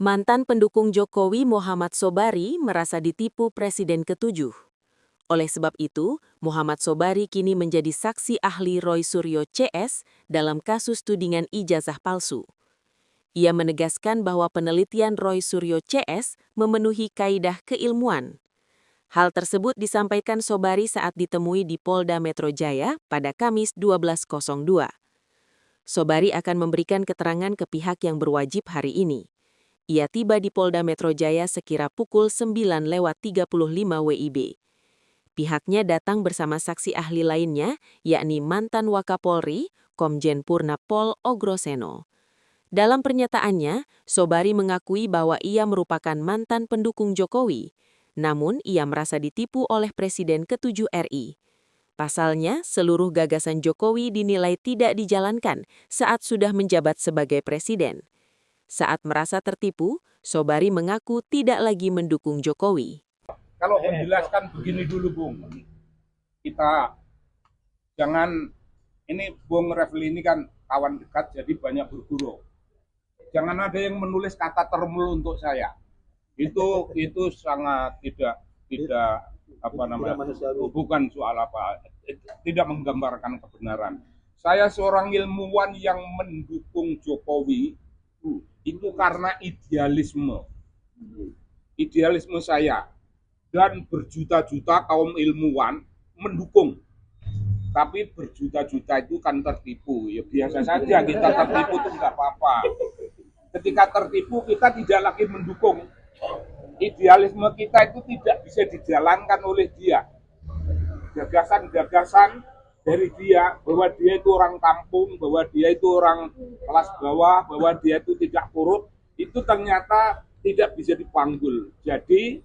Mantan pendukung Jokowi Muhammad Sobari merasa ditipu Presiden ke-7. Oleh sebab itu, Muhammad Sobari kini menjadi saksi ahli Roy Suryo CS dalam kasus tudingan ijazah palsu. Ia menegaskan bahwa penelitian Roy Suryo CS memenuhi kaidah keilmuan. Hal tersebut disampaikan Sobari saat ditemui di Polda Metro Jaya pada Kamis 12.02. Sobari akan memberikan keterangan ke pihak yang berwajib hari ini. Ia tiba di Polda Metro Jaya sekira pukul 9:35 WIB. Pihaknya datang bersama saksi ahli lainnya, yakni mantan Wakapolri, Komjen Purna Pol Ogroseno. Dalam pernyataannya, Sobari mengakui bahwa ia merupakan mantan pendukung Jokowi, namun ia merasa ditipu oleh Presiden ke-7 RI. Pasalnya, seluruh gagasan Jokowi dinilai tidak dijalankan saat sudah menjabat sebagai presiden. Saat merasa tertipu, Sobari mengaku tidak lagi mendukung Jokowi. Kalau menjelaskan begini dulu, Bung. Kita jangan, ini Bung Refli ini kan kawan dekat, jadi banyak berguru. Jangan ada yang menulis kata termul untuk saya. Itu sangat tidak apa namanya, bukan soal apa, tidak menggambarkan kebenaran. Saya seorang ilmuwan yang mendukung Jokowi itu karena idealisme saya, dan berjuta-juta kaum ilmuwan mendukung, tapi berjuta-juta itu kan tertipu. Ya biasa saja kita tertipu, itu nggak apa-apa. Ketika tertipu kita tidak lagi mendukung, idealisme kita itu tidak bisa dijalankan oleh dia. Gagasan-gagasan dari dia, bahwa dia itu orang kampung, bahwa dia itu orang kelas bawah, bahwa dia itu tidak korup, itu ternyata tidak bisa dipanggul. Jadi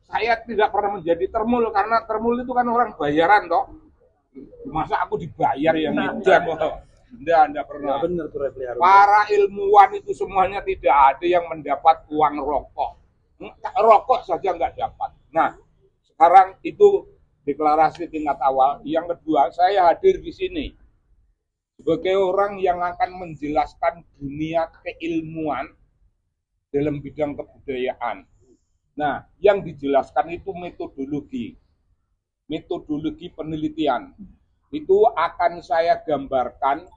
saya tidak pernah menjadi termul, karena termul itu kan orang bayaran toh. Masa aku dibayar yang Enggak pernah. Ya, para ilmuwan itu semuanya tidak ada yang mendapat uang rokok. Rokok saja nggak dapat. Nah, sekarang itu deklarasi tingkat awal. Yang kedua, saya hadir di sini sebagai orang yang akan menjelaskan dunia keilmuan dalam bidang kebudayaan. Nah, yang dijelaskan itu metodologi penelitian. Itu akan saya gambarkan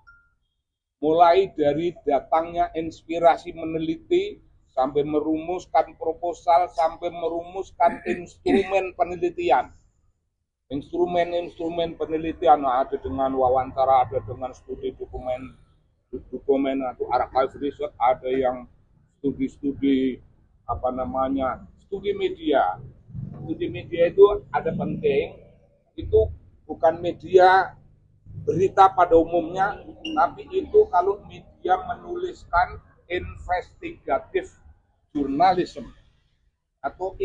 mulai dari datangnya inspirasi meneliti, sampai merumuskan proposal, sampai merumuskan instrumen penelitian. Instrumen penelitian ada dengan wawancara, ada dengan studi dokumen atau archive research, ada yang studi studi media. Studi media itu ada penting, itu bukan media berita pada umumnya, tapi itu kalau media menuliskan investigatif journalism atau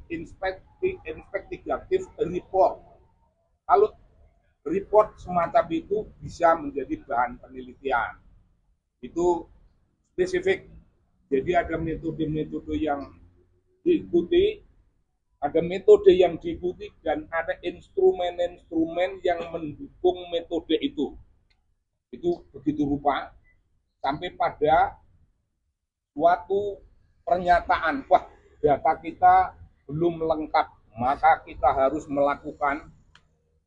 investigatif report. Kalau report semacam itu bisa menjadi bahan penelitian. Itu spesifik. Jadi ada metode-metode yang diikuti, dan ada instrumen-instrumen yang mendukung metode itu. Itu begitu rupa sampai pada suatu pernyataan, wah, data kita belum lengkap, maka kita harus melakukan,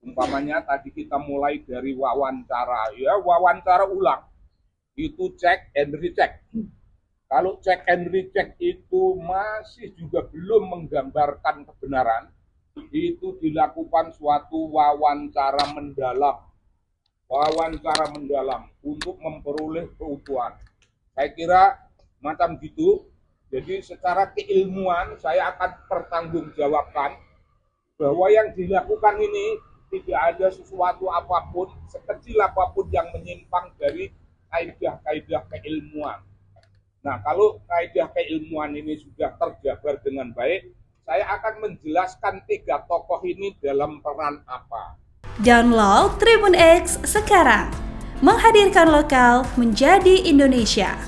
umpamanya tadi kita mulai dari wawancara ulang, itu check and recheck. Kalau check and recheck itu masih juga belum menggambarkan kebenaran, itu dilakukan suatu wawancara mendalam untuk memperoleh keutuhan. Saya kira macam gitu. Jadi secara keilmuan saya akan pertanggungjawabkan bahwa yang dilakukan ini tidak ada sesuatu apapun, sekecil apapun yang menyimpang dari kaidah-kaidah keilmuan. Nah, kalau kaidah keilmuan ini sudah terjabar dengan baik, saya akan menjelaskan 3 tokoh ini dalam peran apa. Download Tribun X sekarang, menghadirkan lokal menjadi Indonesia.